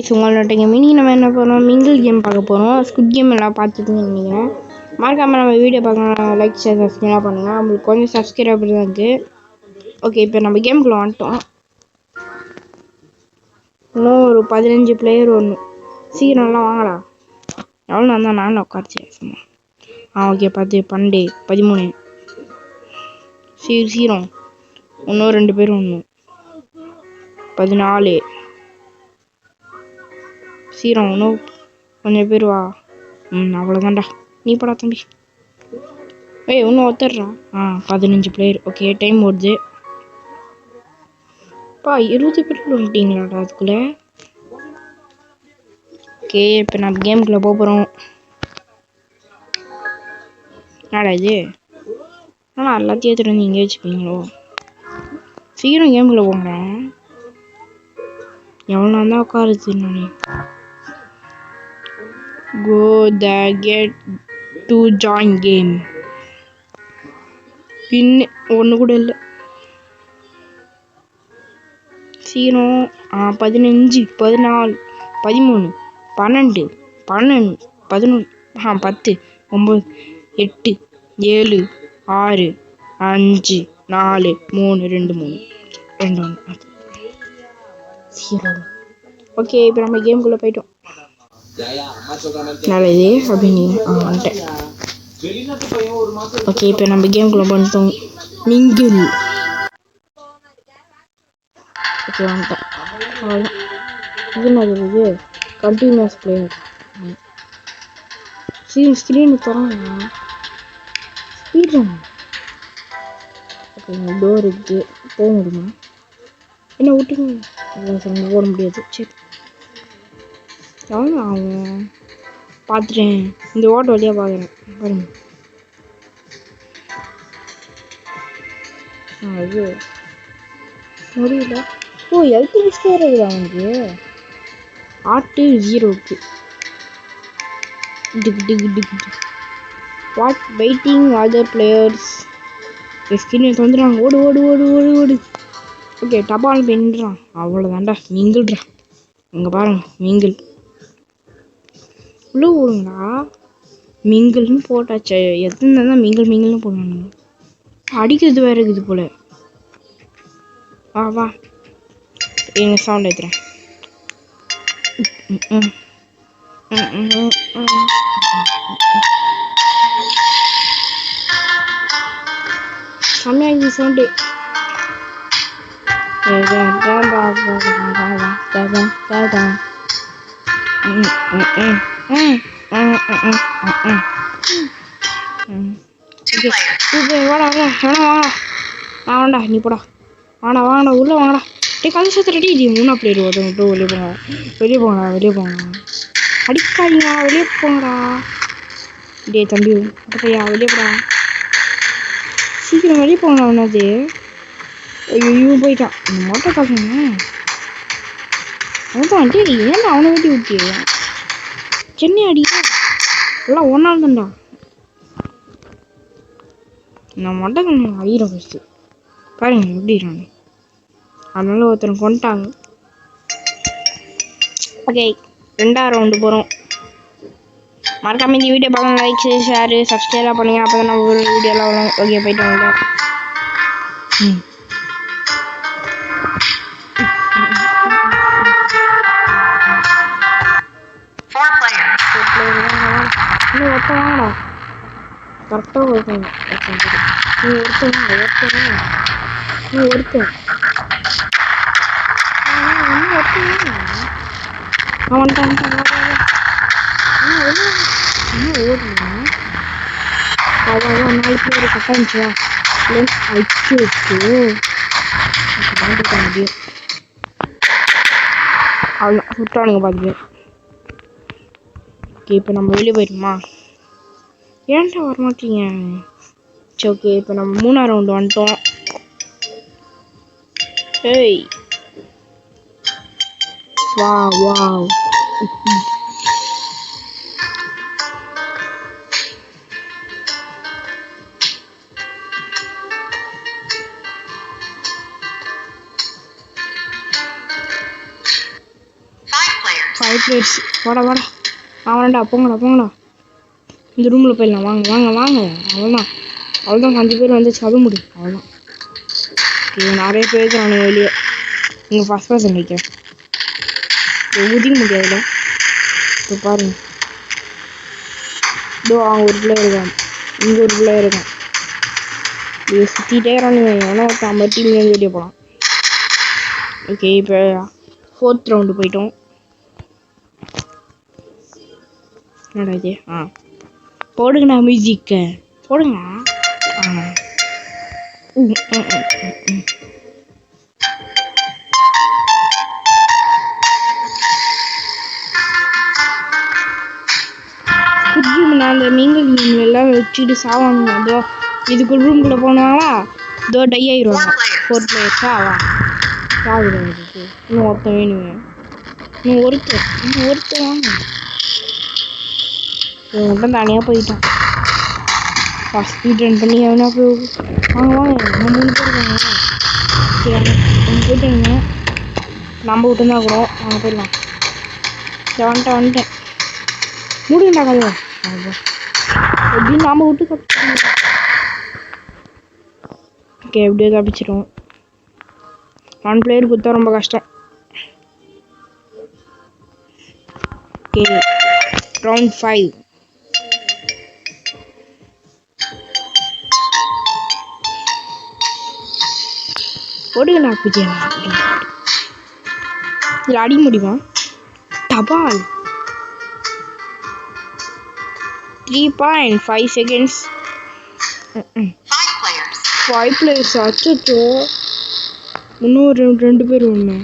உங்கள்கிட்ட மினி நம்ம என்ன பண்ணுறோம், மிங்கிள் கேம் பார்க்க போகிறோம். ஸ்குட் கேம் எல்லாம் பார்த்துட்டுன்னு நினைக்கிறேன். மறக்காமல் நம்ம வீடியோ பார்க்கலாம், லைக் ஷேர் சப்ஸ்கிரைப் பண்ணுங்கள். உங்களுக்கு கொஞ்சம் சப்ஸ்கிரைபர் தான் இருக்குது. ஓகே, இப்போ நம்ம கேமுக்குள்ளே வந்துட்டோம். இன்னும் ஒரு 15 பிளேயர் வரணும். சீக்கிரம்லாம் வாங்கடா. எவ்வளோ நான் தான் நானும் உட்காரிச்சு சும்மா. ஓகே, 10 12 13 சீக்கிரம். இன்னும் 2 பேர் ஒன்றும் 14 சீரம். இன்னும் கொஞ்சம் பேர் வா. அவ்வளோதான்டா. நீ போடா தம்பி. இன்னும் ஒத்துடுறா. 15 பிளேயர். ஓகே, டைம் ஓடுது. 20 பேர் வந்துட்டீங்களாடா அதுக்குள்ளே. ஓகே, இப்போ நம்ம கேமுக்குள்ளே போகிறோம். என்னடா இது? எல்லாத்தையும் எடுத்துகிட்டு வந்து இங்கே வச்சுப்பீங்களோ? சீக்கிரம் கேமுக்குள்ளே போங்க. எவ்வளோ தான் உட்காருது நான். Go the get to join game. பின் ஒன்று கூட இல்லை. சீரம். 15 14 13 12 11 11 10 9 8 7 6 5 4 3 2 3 2 1 சீரம். ஓகே, இப்போ நம்ம கேமுக்குள்ளே போயிட்டோம். நல்லது அப்படின்னு வந்துட்டேன். ஓகே, இப்போ நம்ம கேமுக்குள்ளே பண்ணிட்டோம். மிங்கிள். ஓகே, வந்துட்டேன். இது என்னது? Continues player. ஸ்க்ரீனு தராங்க. Speed run. ஓகே, டோர் இருக்குது. போக முடியுமா? என்ன விட்டுருங்க. போட முடியாது. சரி, எவ்வளோ ஆகும் பார்த்துட்டேன். இந்த ஓட்ட வழியாக பார்க்குறேன் பாருங்க. அது முடியல. எலக்ட்ரிசிட்டி இருக்குது அவனுக்கு. ஆட்டு 0க்கு. What waiting other players. ஸ்கிரீனை வந்துடுறாங்க. ஓடு ஓடு ஓடு ஓடு ஓடு. ஓகே, டபால் பின்னுறான். அவ்வளோதான்டா. மிங்கிள்றா. இங்கே பாருங்க, மிங்கிள் உள்ள ஓடுங்களா. மிங்கிள்னு போட்டாச்சு. எத்தனை தான் மிங்கிள் மிங்கிள்னு போடணும். அடிக்கிறது வேற இருக்குது போல. வா எங்க சவுண்ட் ஏத்துறேன். செம்மையாகுது சவுண்டு. வாடா நீ போடா. வாடா உள்ள வாங்கடா. கதை சேர்த்துறடி. இது 3 பிளேயர் ஒருத்தவங்க. வெளியே போங்கடா. அடிக்காதீங்க, வெளியே போங்கடா. டே தம்பி பையா, வெளியே போடா. சீக்கிரம் வெளியே போங்கடா. ஒன்றாது. ஐயோ போயிட்டான். மொட்டை பசங்க அவன் டே ஏன்னா அவனை வெட்டி விட்டியா? சென்னை அடியா எல்லாம் ஒன்றால் தான்டா. நான் மொட்டை கண்ணு ஐயரம் ஃபஸ்ட்டு பாருங்க எப்படிறாங்க. அதனால ஒருத்தனை கொண்டுட்டாங்க. ஓகே, 2ஆம் ரவுண்டு போகிறோம். மறக்காம இந்த வீடியோ பார்க்கலாம், லைக் ஷேர் சப்ஸ்கிரைப் பண்ணுங்க. அப்போ தான் நம்ம ஒரு வீடியோலாம் வரும். ஓகே, போயிட்டு வாங்க. வாங்கடா கரெக்டாக ஒருத்தன் நீ ஒருத்தன் அவன்ட்டான். ஓடுனா அதான் 4 பேர் கட்டாந்துச்சா அச்சு முடியும். அவ்வளோ சுட்டானுங்க 10 பேர். ஓகே, இப்போ நம்ம வெளியே போயிடுமா? ஏன்டா வரமாட்டீங்க? சரி, ஓகே, இப்போ நம்ம 3ஆம் ரவுண்டு வந்துட்டோம். ஏய் வாவ். 5 players. வாடா வாடா. அவன்டா போங்கடா. இந்த ரூம்ல போயிடலாம். வாங்க. அவ்வளோதான் 5 பேர் வந்து சத முடியும். அவ்வளோதான். நிறைய பேர் இருக்கிறானுங்க வெளியே. இங்கே ஃபர்ஸ்ட் பர்சன் வைக்கிறேன். ஊதிக்க முடியாதுல்ல. இப்போ பாருங்க. இதோ அங்கே ஒரு பிள்ளை இருக்கான். இங்கே ஒரு பிள்ளை இருக்கான். இது சுற்றிட்டே இருக்கிறானுங்க. எவனோ ஒருத்தன் 50 டீம்லேருந்து வெளியே போகலாம். ஓகே, இப்போ 4th ரவுண்டு போயிட்டோம். என்னடா இது? போடுங்கண்ணா மியூசிக்கு போடுங்க. அந்த மீன்கள் எல்லாம் வச்சுட்டு சாவானுங்க. அதோ இதுக்கு ரூம்குள்ளே போனாங்களா, இதோ டை ஆயிடுவாங்க. 4 players-ஆ சாகுது. இன்னும் ஒருத்தன் வேணுங்க. இன்னும் ஒருத்தர் வாங்க. இவன் மட்டும் தனியாக போயிட்டான். ஃபஸ்ட் ஸ்பீட் ரன் பண்ணி எவனா போய் வாங்க. நம்ம 3 பேர் இருக்காங்க. சரி அவங்க போயிட்டானுங்க. நம்ம விட்டுருந்தா கூட அவங்க போயிடலாம். சரி வந்துட்டேன். முடியும்டா கதையா எப்படின்னு நாம விட்டு தப்பிச்சிருவோம். ஓகே, எப்படியோ தப்பிச்சிடும். 1 பிளேயர் கொடுத்தா ரொம்ப கஷ்டம். Okay, round 5. ஓடுங்கண்ணா பூஜை. இதில் அடிக்க முடியுமா? தபால் 3.5 seconds. 5 players. அச்சோ, இன்னும் 2 பேர் ஒன்று.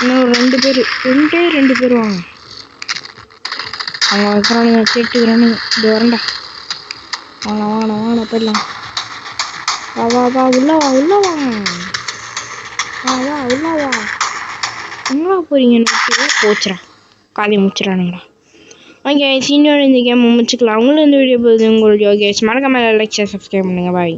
இன்னும் 2 பேர் 2 பேர் வாங்க. அவங்க வைக்கிறானுங்க, கேட்டுக்கிறானுங்க. இது வரண்டா. வாங்கண்ணா போயிடலாம். வா உள்ள வா. எங்கே போகிறீங்க? போச்சுரா, காலையை முடிச்சிடறானுங்களா. ஓகே, சீனியர் இந்த கேம் முடிச்சுக்கலாம். அவங்களும் இந்த வீடியோ போகுது. உங்களுடைய கேஸ் மறக்காம லைக் ஷேர் சப்ஸ்கிரைப் பண்ணுங்கள். பாய்.